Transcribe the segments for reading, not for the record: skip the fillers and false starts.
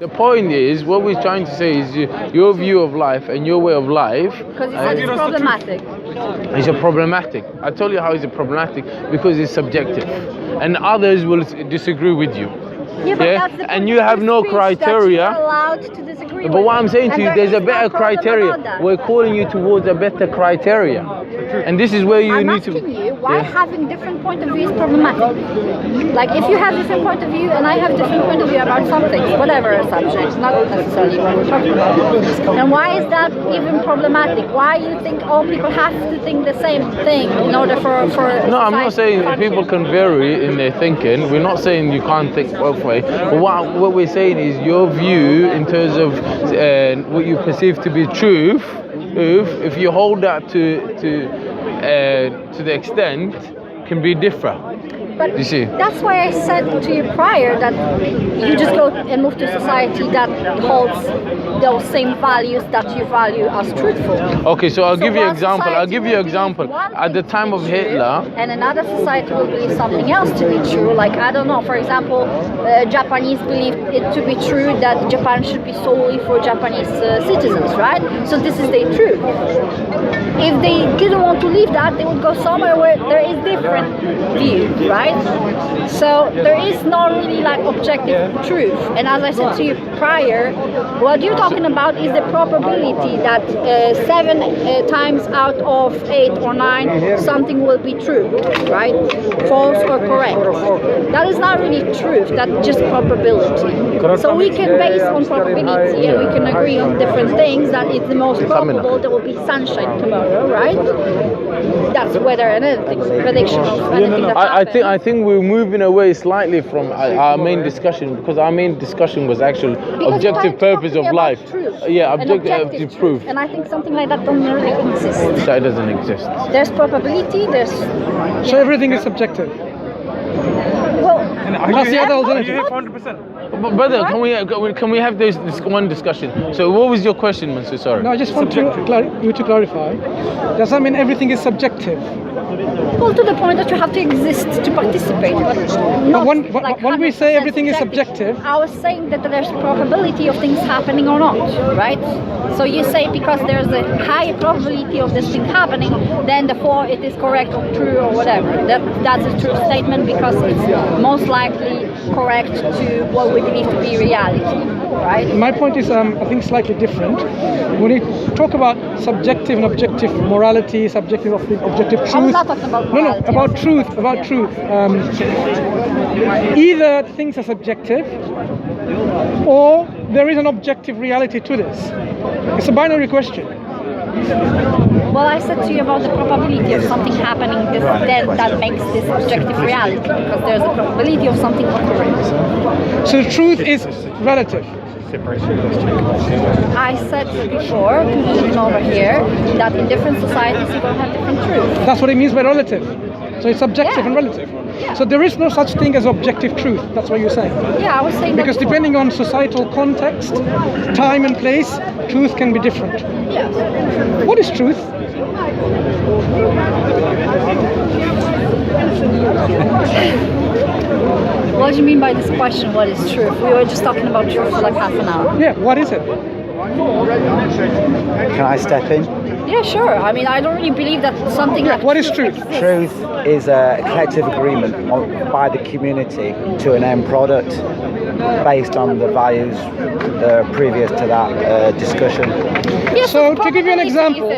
The point is, what we're trying to say is your view of life and your way of life. Because it's problematic. It's a problematic. I tell you how it's a problematic because it's subjective, and others will disagree with you. Yeah, but that's the and you have no criteria. That you're allowed to disagree but what I'm saying to you, there's a better no criteria. We're calling you towards a better criteria, and this is where you need to. I'm asking you why having different point of view is problematic. Like if you have different point of view and I have different point of view about something, whatever subject, not necessarily what we're talking about, then why is that even problematic? Why you think all people have to think the same thing in order for No, I'm not saying people can vary in their thinking. We're not saying you can't think both ways. But what we're saying is your view in terms of what you perceive to be truth. If you hold that to the extent, can be different. But you see? That's why I said to you prior that you just go and move to a society that holds those same values that you value as truthful. Okay, so I'll give you an example. At the time of Hitler, and another society will believe something else to be true. Like I don't know, for example, Japanese believe it to be true that Japan should be solely for Japanese citizens, right? So this is their truth. If they didn't want to leave that, they would go somewhere where there is different view, right? So there is not really like objective truth. And as I said to you prior, what you're talking about is the probability that 7 times out of 8 or 9 something will be true, right? False or correct. That is not really truth, that's just probability. So we can base on probability and we can agree on different things that it's the most probable there will be sunshine tomorrow, right? That's whether anything, prediction of anything that happens. I think we're moving away slightly from our main discussion, because our main discussion was actual objective purpose of life. Yeah, objective proof. And I think something like that doesn't really exist. So it doesn't exist. There's probability, there's... So everything is subjective. Well, that's the other alternative. 100%. Brother, can we have this one discussion? So what was your question, Mansoor? Sorry. No, I just want you to clarify. Does that mean everything is subjective? Well, to the point that you have to exist to participate. But when we say everything is subjective, I was saying that there's probability of things happening or not, right? So you say because there's a high probability of this thing happening, then therefore it is correct or true or whatever. That's a true statement because it's most likely correct to what we believe to be reality, right? My point is, I think slightly different. When you talk about subjective and objective morality, objective truth. I'm not talking about morality. No, about truth. Either things are subjective, or there is an objective reality to this. It's a binary question. Well, I said to you about the probability of something happening then that makes this objective reality, because there's a probability of something occurring. So truth is relative. I said before, over here, that in different societies you will have different truth. That's what it means by relative. So it's subjective and relative. Yeah. So there is no such thing as objective truth. That's what you're saying. Yeah, I was saying because that depending on societal context, time and place, truth can be different. Yeah. What is truth? What do you mean by this question, what is truth? We were just talking about truth for like half an hour. Yeah, what is it? Can I step in? Yeah, sure. I mean, I don't really believe that something like what is truth? Exists. Truth is a collective agreement by the community to an end product based on the values previous to that discussion. Yeah, so to give you an example,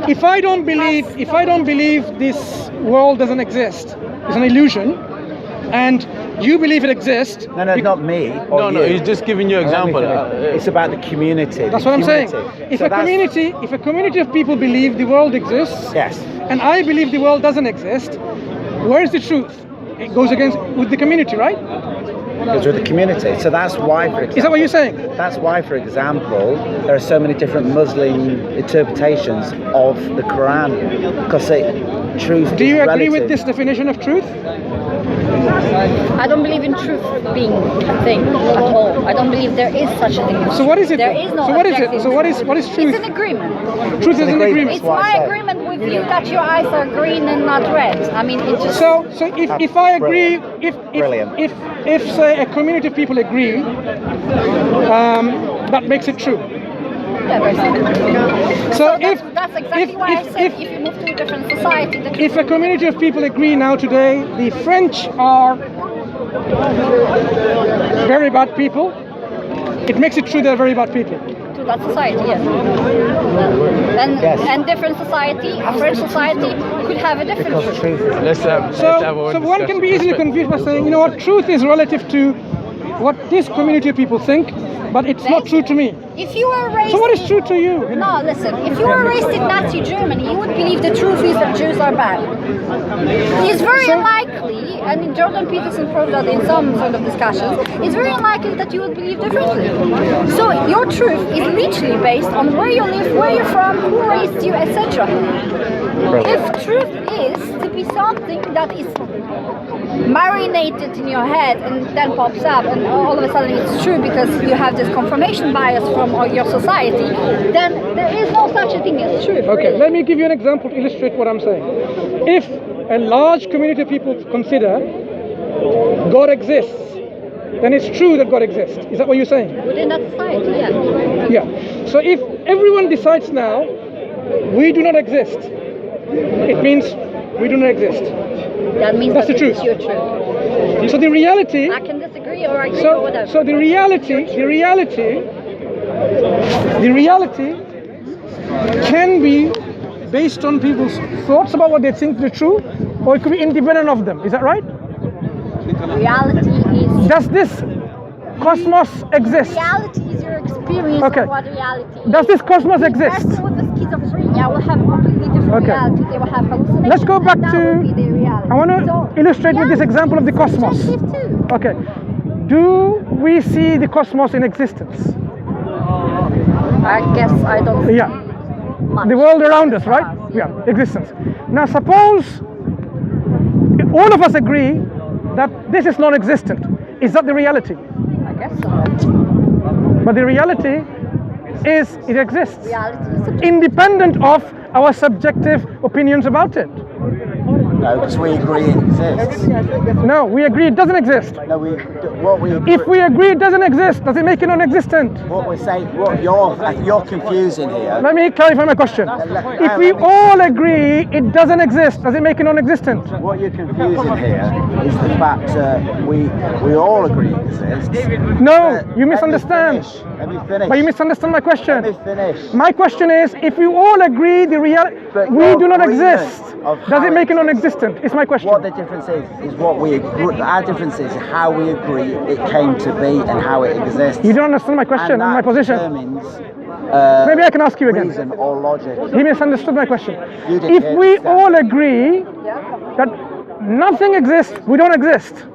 if I don't believe this world doesn't exist, it's an illusion, and you believe it exists. No, not me. No, he's just giving you an example. It's about the community. That's what I'm saying. If a community of people believe the world exists, yes, and I believe the world doesn't exist, where is the truth? It goes against with the community, right? It goes with the community. So that's why, for example, is that what you're saying? That's why, for example, there are so many different Muslim interpretations of the Quran, because truth. Do you agree relative. with this definition of truth? I don't believe in truth being a thing at all. I don't believe there is such a thing. So what is it? There is no. So what is it? So what is truth? It's an agreement. Truth is an agreement. It's my agreement with you that your eyes are green and not red. I mean, it just. So if I agree, if if say a community of people agree, that makes it true. Yeah, very simple. So that's exactly why I said if you move to a different society. If a community of people agree now today, the French are very bad people, it makes it true they're very bad people. To that society, yes. And different society, a French society, could have a different truth. Let's have So one can be easily confused by saying, you know what, truth is relative to what this community of people think, but it's not true to me. If you were raised... So what is true to you? No, listen, if you were raised in Nazi Germany, you would believe the truth is that Jews are bad. It's very unlikely, and Jordan Peterson proved that in some sort of discussions, it's very unlikely that you would believe differently. So your truth is literally based on where you live, where you're from, who raised you, etc. If truth is to be something that is marinated in your head and then pops up and all of a sudden it's true because you have this confirmation bias from your society, then there is no such a thing as truth. Okay, really. let me give you an example to illustrate what I'm saying. If a large community of people consider God exists, then it's true that God exists. Is that what you're saying? Within that society, yeah. Yeah. So if everyone decides now, we do not exist, it means we do not exist. That means that's that the truth. Is your truth. So the reality. I can disagree or agree or whatever. So the reality can be based on people's thoughts about what they think is true, or it could be independent of them. Is that right? Reality is. Does this cosmos exist? Reality is your experience Okay. of what reality is. Does this cosmos exist? The person with the schizophrenia will have a completely different reality. They will have hallucinations. Let's go back and that to. will be their reality. I want to illustrate with this example of the cosmos. Too. Okay. Do we see the cosmos in existence? I guess I don't see Yeah. much. The world around us, right? Yeah, existence. Now suppose all of us agree that this is non-existent. Is that the reality? I guess so. But the reality is it exists. Reality is subjective. Independent of our subjective opinions about it. No, because we agree it exists. No, we agree it doesn't exist. No, what we agree. If we agree it doesn't exist, does it make it non-existent? What we're saying, what you're confusing here. Let me clarify my question. If we all agree it doesn't exist, does it make it non-existent? What you're confusing here is the fact that we all agree it exists. No, you misunderstand. Let me finish. But you misunderstand my question. Let me finish. My question is, if we all agree the reality, we do not exist, does it make it non-existent? It's my question. What the difference is what we agree. Our difference is how we agree it came to be and how it exists. You don't understand my question and my position. Determines, Maybe I can ask you again. reason or logic. He misunderstood my question. You didn't If we understand. all agree that nothing exists, we don't exist.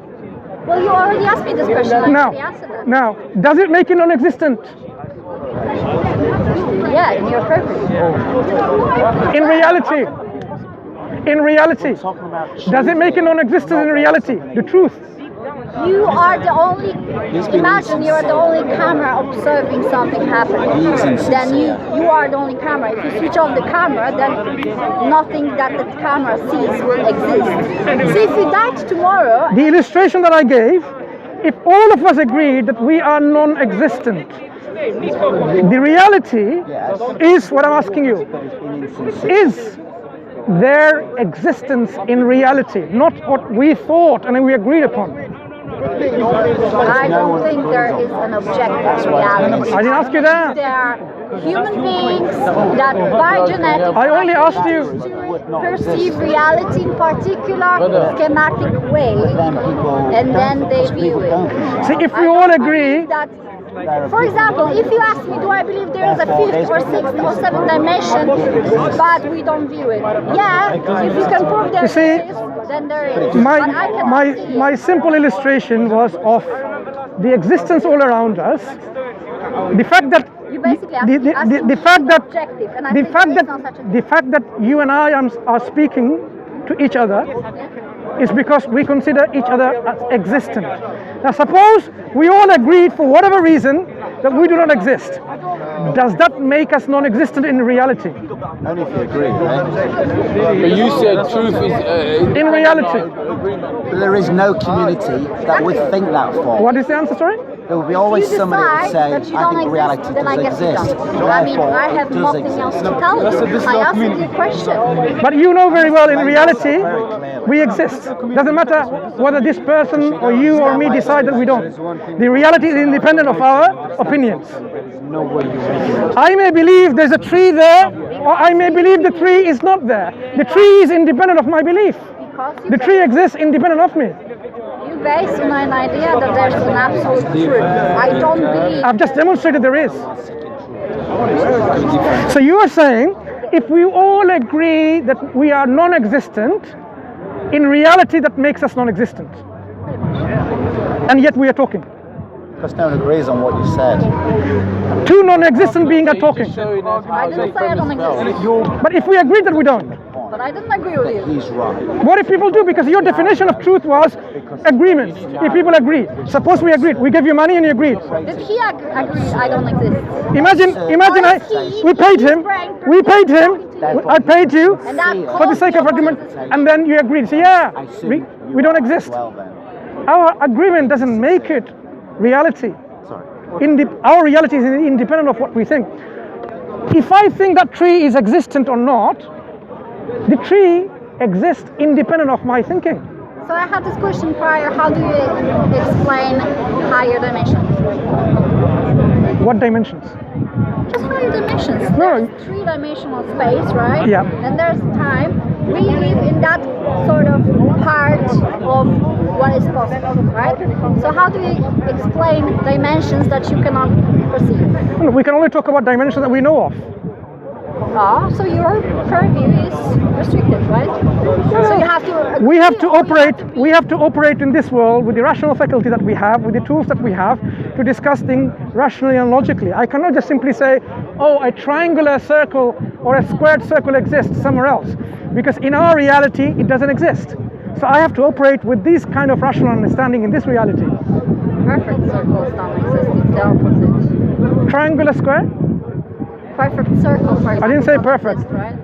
Well, you already asked me this question. I already answered it. Now, does it make it non-existent? Yeah, in your purpose. In reality, does it make it non-existent in reality? The truth. You are the only, imagine you are the only camera observing something happening. Then you are the only camera. If you switch off the camera, then nothing that the camera sees will exist. So if you died tomorrow... The illustration that I gave, if all of us agree that we are non-existent, the reality is what I'm asking you. Is their existence in reality, not what we thought and we agreed upon? I don't think there is an objective reality. I didn't ask you that. There are human beings that by genetics I only asked you. perceive reality in particular schematic way, and then they view it. See, if we all agree, That, for example, if you ask me, do I believe there is a fifth or sixth or seventh dimension, but we don't view it? Yeah, if you can prove there You see, is, then there is. But I cannot see it. my simple illustration was of the existence all around us. The fact that You basically asked the fact that objective, and I the think fact there is that no such a the fact that you and I are speaking to each other is because we consider each other as existent. Now suppose we all agreed for whatever reason that we do not exist. does that make us non-existent in reality? Only if you agree, right? But you said truth is In reality. But there is no community that would think that for. What is the answer, sorry? There will be always You somebody that decide will that say, you I don't think reality exist, then I does guess you exist. don't. I mean, Therefore, I have it does nothing exist. else to tell you. I asked you a question. But you know very well in reality, we exist. Doesn't matter whether this person or you or me decide that we don't. The reality is independent of our opinions. I may believe there's a tree there, or I may believe the tree is not there. The tree is independent of my belief. Because The tree exists independent of me. you base on an idea that there's an absolute truth. I don't believe. I've just demonstrated there is. So you are saying, if we all agree that we are non-existent, in reality that makes us non-existent. And yet we are talking. Because no one agrees on what you said. Two non-existent beings are talking. I didn't say I don't exist, But if we agree that we don't, but I didn't agree with you. He's right. what if people do? Because your definition of truth was agreement. If people agree. Suppose we agreed. We gave you money and you agreed. Did he agree I don't exist? Imagine we paid him. I paid you And that for the sake of argument, and then you agreed. So yeah, I see. we don't exist. Well then. Our agreement doesn't make it reality. Sorry. Our reality is independent of what we think. If I think that tree is existent or not, the tree exists independent of my thinking. So I had this question prior. How do you explain higher dimensions? What dimensions? Just higher dimensions. No. There's three-dimensional space, right? Yeah. And there's time. We live in that sort of part of what is possible, right? So how do you explain dimensions that you cannot perceive? We can only talk about dimensions that we know of. So your purview is restricted, right? So you have to. We have to operate. We have to operate in this world with the rational faculty that we have, with the tools that we have, to discuss things rationally and logically. I cannot just simply say, "Oh, a triangular circle or a squared circle exists somewhere else," because in our reality it doesn't exist. So I have to operate with this kind of rational understanding in this reality. Perfect circles don't exist. It's the opposite. Triangular square. Perfect circle, for example. I didn't say don't perfect. exist, right?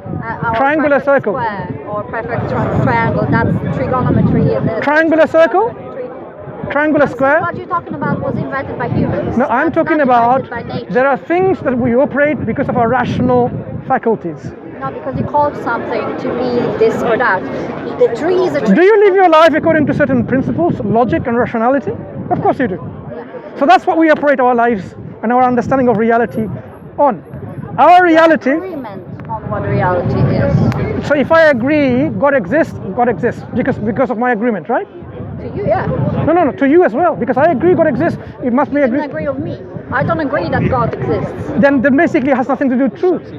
Or Triangular perfect circle. Square or perfect triangle. That's trigonometry. And the Triangular circle. Triangular square. What you're talking about was invented by humans. No, I'm That's talking not about invented by nature. there are things that we operate because of our rational faculties. Not because you called something to be this or that. The tree is a Do tree. you live your life according to certain principles, logic and rationality? Of course you do. So that's what we operate our lives and our understanding of reality on. Our reality, Agreement on what reality is. so if I agree God exists because of my agreement, right? To you, yeah. No, to you as well, because I agree God exists, it must be You didn't agree. agree with me. I don't agree that God exists. Then basically it has nothing to do with truth.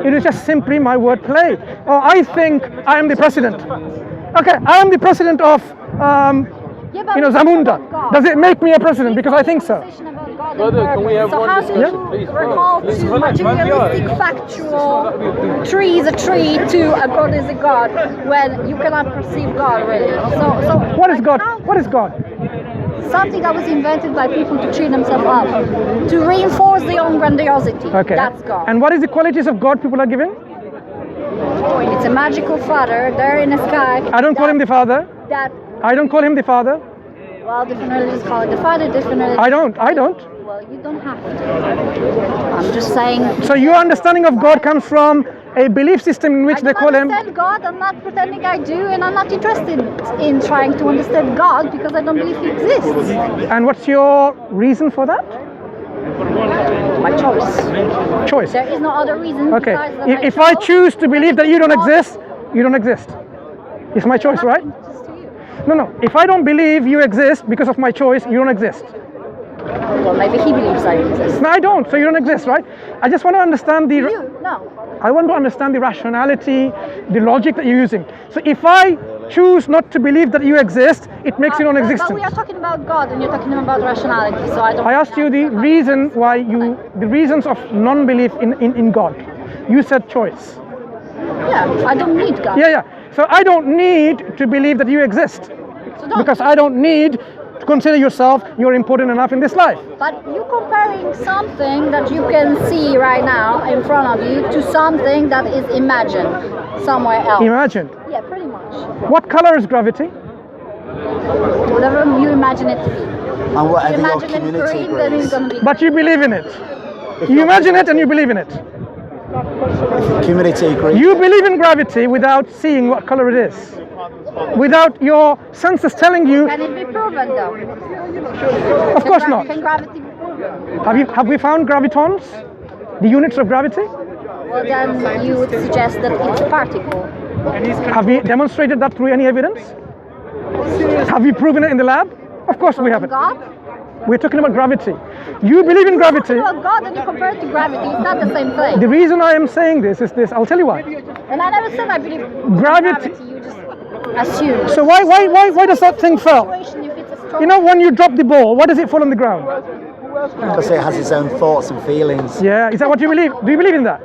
It is just simply my word play. Oh, I think I am the president. Okay, I am the president of Yeah, but Zamunda. Does it make me a president because I think so? Brother, can we have So one how do discussion, you please? recall to materialistic, factual, tree is a tree to a God is a God when you cannot perceive God really? So What is like, God? how- What is God? Something that was invented by people to cheer themselves up, to reinforce their own grandiosity. Okay. That's God. And what is the qualities of God people are giving? It's a magical father there in the sky. I don't call him the Father. That, I don't call him the Father. well, different religions call it the father, different religions. I don't. Well, you don't have to. I'm just saying. So your understanding of God comes from a belief system in which I they don't call him. understand God. I'm not pretending I do, and I'm not interested in trying to understand God because I don't believe He exists. And what's your reason for that? My choice. Choice. There is no other reason Okay. besides that If I chose. choose to believe that you don't exist, you don't exist. It's my choice, right? Just to you. No. If I don't believe you exist because of my choice, you don't exist. Well, maybe he believes I exist. No, I don't. So you don't exist, right? I just want to understand the. You? No. I want to understand the rationality, the logic that you're using. So if I choose not to believe that you exist, it makes you But non-existent. we are talking about God, and you're talking about rationality. So I don't. I asked you the reason why you, the reasons of non-belief in God. You said choice. Yeah, I don't need God. Yeah. So I don't need to believe that you exist So don't. because I don't need to consider yourself you're important enough in this life. But you're comparing something that you can see right now in front of you to something that is imagined somewhere else. Imagined. Yeah, pretty much. What color is gravity? Whatever you imagine it to be. And If whatever you your imagine it community green, then it's agrees. going to be But you believe in it. You imagine it and you believe in it. Community agrees. You believe in gravity without seeing what color it is. Without your senses telling you, Can it be proven though? of course not. Can gravity be proven? Have we found gravitons? The units of gravity? Well, then you would suggest that it's a particle. Have we demonstrated that through any evidence? Have we proven it in the lab? Of course we haven't. God? We're talking about gravity. You believe in gravity. Well, God and you compare it to gravity, it's not the same thing. The reason I am saying this is this. I'll tell you why. And I never said I believe in Gravity. you just assume. So why does that thing fall? If it's a strong You know, when you drop the ball, why does it fall on the ground? Because it has its own thoughts and feelings. Yeah, is that what you believe? Do you believe in that?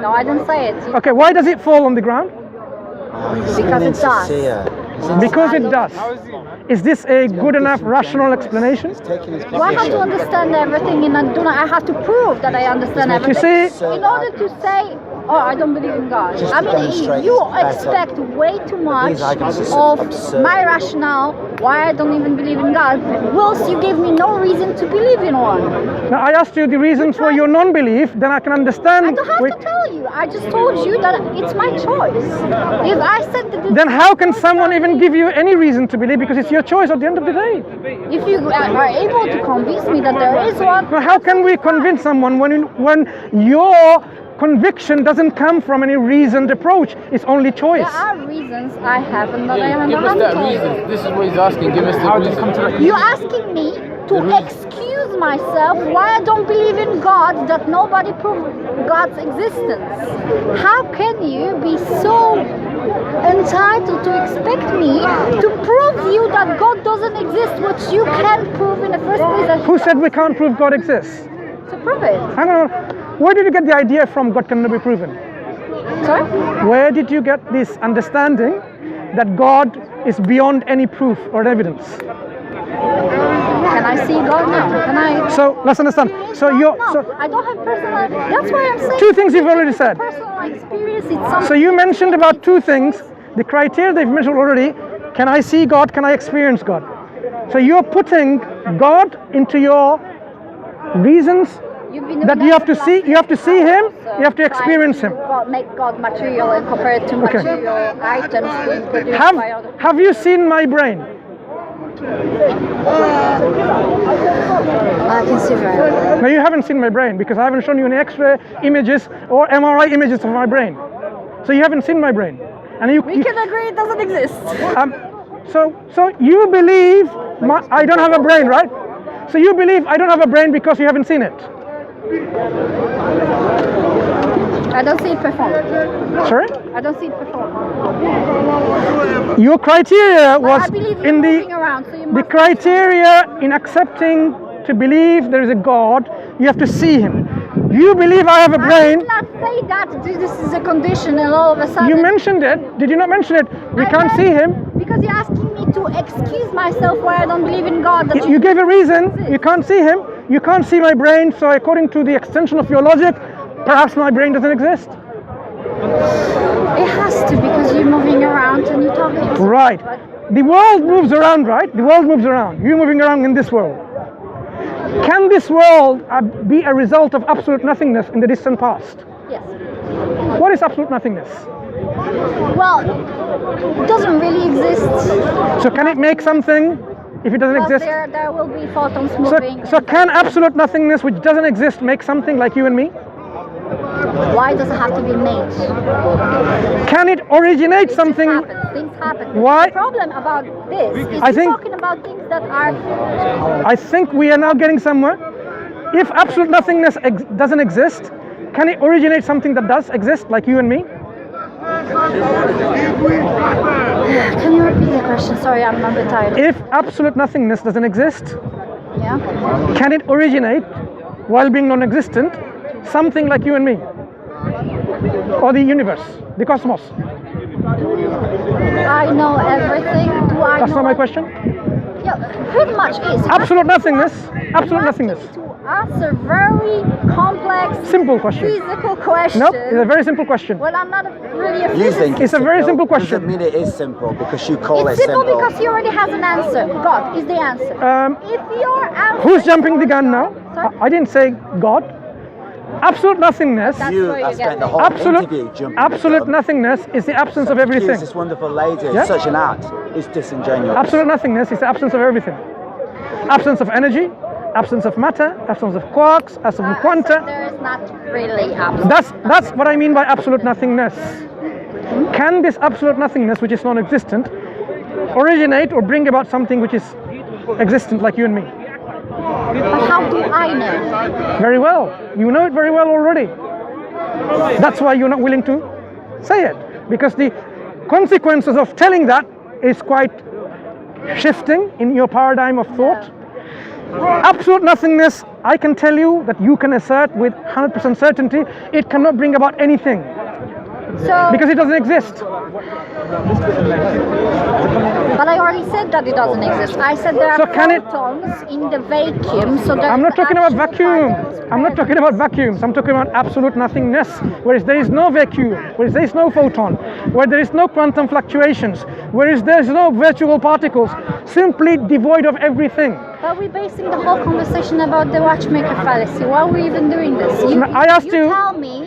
No, I didn't say it. Okay, why does it fall on the ground? Because it does. Because it does. Is this a good enough rational explanation? Do I have to understand everything in a, do I have to prove that I understand You everything? see, In order to say, oh, I don't believe in God. Just I to mean, demonstrate you it's better. expect way too much These arguments are of absurd. my rationale why I don't even believe in God, whilst you give me no reason to believe in one. now I asked you the reasons for your non-belief, then I can understand. I don't have to tell you. I just told you that it's my choice. If I said that this Then how can someone even give you any reason to believe? Because it's your choice at the end of the day. if you are able to convince me that there is one, Now, how can we convince someone when your conviction doesn't come from any reasoned approach? It's only choice. there are reasons I haven't that I haven't Give us that told you. reason. This is what he's asking. Give us the reason. You're asking me to excuse myself why I don't believe in God, that nobody proved God's existence. How can you be so entitled to expect me to prove you that God doesn't exist, which you can't prove in the first place? That Who said we can't prove God exists? to prove it? Hang on. Where did you get the idea from God cannot be proven? Sorry? Where did you get this understanding that God is beyond any proof or evidence? Can I see God now? Can I? So let's understand. So no, you're no, so I don't have personal. That's why I'm saying. two things you've already said. Personal experience. It's something. So you mentioned about two things. The criteria they've mentioned already. Can I see God? Can I experience God? So you're putting God into your reasons You've been that you have to see. You have to see Him. You have to experience Him. Make God material and compare it to Okay. material items being produced by other people. Have you seen my brain? I can see very well. No, you haven't seen my brain because I haven't shown you any X-ray images or MRI images of my brain. So you haven't seen my brain, and We can agree it doesn't exist. so you believe I don't have a brain, right? So you believe I don't have a brain because you haven't seen it. I don't see it perform. Sorry? I don't see it perform. Your criteria was I believe you're in moving around, so you the must. criteria in accepting to believe there is a God. You have to see Him. You believe I have a I brain. did not say that this is a condition, and all of a sudden. You mentioned it. Did you not mention it? We I can't meant- see Him. Because you're asking me to excuse myself why I don't believe in God. That You gave a reason. You can't see Him. You can't see my brain. So according to the extension of your logic, perhaps my brain doesn't exist. It has to, because you're moving around and you're talking. Right. The world moves around, right? The world moves around. You're moving around in this world. Can this world be a result of absolute nothingness in the distant past? Yes. What is absolute nothingness? Well, it doesn't really exist. So can it make something if it doesn't Well, exist? there will be photons moving. So can absolute nothingness, which doesn't exist, make something like you and me? Why does it have to be made? Can it originate something? Things happen. Why? The problem about this is I you're think- talking about things that are. I think we are now getting somewhere. If absolute nothingness doesn't exist, can it originate something that does exist, like you and me? Can you repeat the question? Sorry, I'm a bit tired. If absolute nothingness doesn't exist, Yeah. can it originate, while being non-existent, something like you and me? Or the universe, the cosmos? I know everything. Do I That's know? not my question. Yeah, pretty much is. Absolute nothingness. Absolute nothingness. To answer very complex, Simple question. physical question. Nope, it's a very simple question. Well, I'm not really a You physicist. think It's a very simple question. Doesn't mean it is simple because you call It's it simple simple. because he already has an answer. God is the answer. If your answer... Who's jumping the gun now? Sorry? I didn't say God. Absolute nothingness. That's You where you have spent get the me. whole Absolute, interview jumping absolute the gun. nothingness is the absence of Accuse everything. this wonderful lady of Yeah? such an act is disingenuous. Absolute nothingness is the absence of everything. Absence of energy, absence of matter, absence of quarks, absence of So quanta. there is not really absolute. That's what I mean by absolute nothingness. Can this absolute nothingness, which is non-existent, originate or bring about something which is existent, like you and me? But how do I know? Very well. You know it very well already. That's why you're not willing to say it, because the consequences of telling that is quite shifting in your paradigm of thought. Absolute nothingness, I can tell you that you can assert with 100% certainty, it cannot bring about anything So, because it doesn't exist. but I already said that it doesn't exist. I said there are So can it- photons in the vacuum. So I'm not talking about vacuum. I'm not talking about vacuums. I'm talking about absolute nothingness, whereas there is no vacuum, whereas there is no photon, where there is no quantum fluctuations, whereas there is no virtual particles, simply devoid of everything. But we're basing the whole conversation about the watchmaker fallacy. Why are we even doing this? I asked you- tell me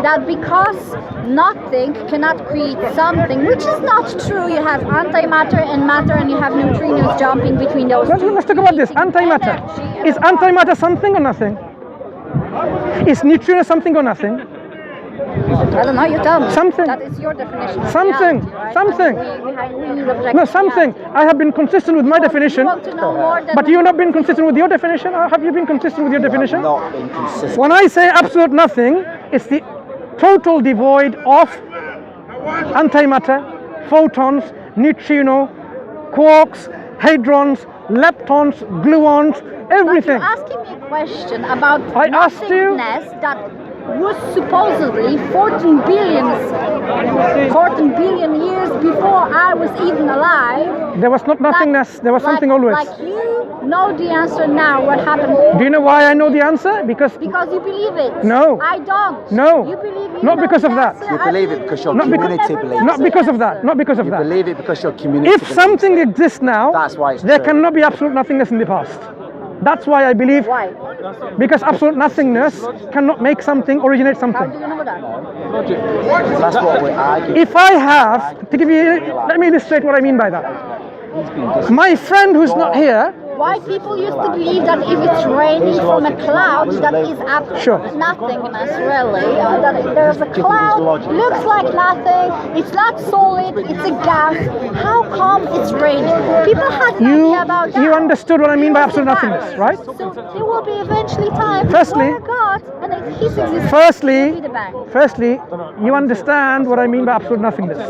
that because nothing cannot create something, which is not true. You have antimatter and matter, and you have neutrinos jumping between those two. Let's talk about this. Antimatter. Energy. Is antimatter something or nothing? Is neutrino something or nothing? I don't know. You tell me. Something. That is your definition. Of Something. reality, right? Something. We need objective No, something. reality. I have been consistent with my You definition, want to know more than but you've not been consistent with your definition. Or have you been consistent with your definition? Not inconsistent. When I say absolute nothing, it's the total devoid of antimatter, photons, neutrino, quarks, hadrons, leptons, gluons, everything. But you're asking me a question about I asked you- nothingness that was supposedly 14 billion years before I was even alive. There was not nothingness, there was something always. Like you know the answer now, what happened? Do you know why I know the answer? Because Because you believe it. No. I don't. No. You believe it. Not because of that. You believe it because your Not because- community believes not it. because of that, not because of You that. believe it because your community If believes something it. exists now, That's why it's there true. cannot be absolute nothingness in the past. That's why I believe, Why? because absolute nothingness cannot make something, originate How something. do you know that? That's what we're arguing. If I have, to give you, let me illustrate what I mean by that. My friend who's not here, Why people used to believe that if it's raining from a cloud, that is absolutely Sure. nothingness, really. That there's a cloud, looks like nothing, it's not solid, it's a gas. How come it's raining? People had an idea about that. you understood what I mean by absolute Yes. nothingness, right? So there will be eventually time Firstly- where God and His existence Firstly, will be the bang. Firstly, you understand what I mean by absolute nothingness.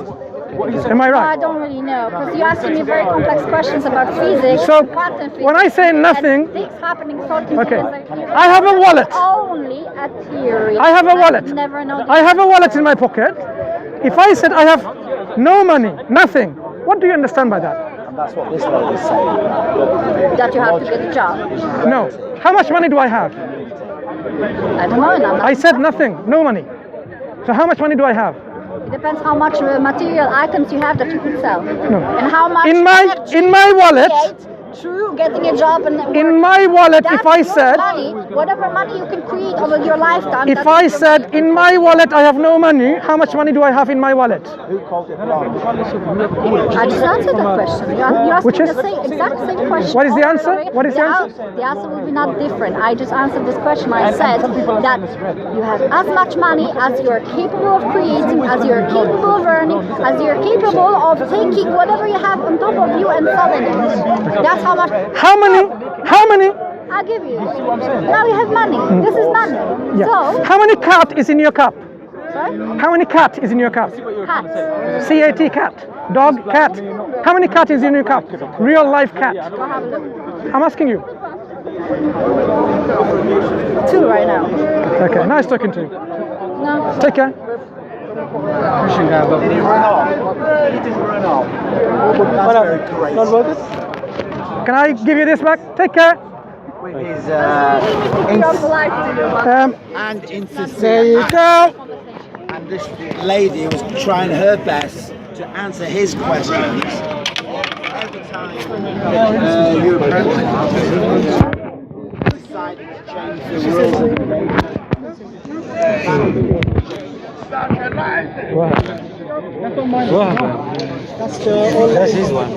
Am I I right? don't really know, because you're asking me very complex questions about physics, So, quantum physics, when I say and nothing- things happening certain Okay. things I have a wallet. Only a theory. I have a but wallet. Never know. I have a wallet in my pocket. If I said I have no money, nothing, what do you understand by that? And that's what this lady's saying. that you have to get a job. No. How much money do I have? I don't know. And I'm not- I said nothing, no money. So how much money do I have? It depends how much material items you have that you can sell. No. And how much In my energy wallet, you create through getting a job and in work. my wallet, That's if I your said, money, whatever money you can create over your lifetime. if that's I your said money. in my wallet I have no money, how much money do I have in my wallet? I just answered that question. You're asking Which the is? exact same question. What is the over and answer? over again. What is the answer? The answer will be not different. I just answered this question. I said that you have as much money as you are capable of creating, as you are capable of earning, as you are capable of taking whatever you have on top of you and selling it. That's how much. How many? How many? I'll give you. Now you have money. This is money. Yeah. So, How many cat is in your cup? sorry? How many cat is in your cup? Cat. C-A-T, cat. Dog, cat. How many cat is in your cup? Real life cat. Go have a look. I'm asking you. 2 right now. Okay, nice talking to you. No. Take care. That's very crazy. Can I give you this back? Take care. With his and insincere. There you go. And this lady was trying her best to answer his questions. Every time you approach decided to change the rules of the game. That's his one.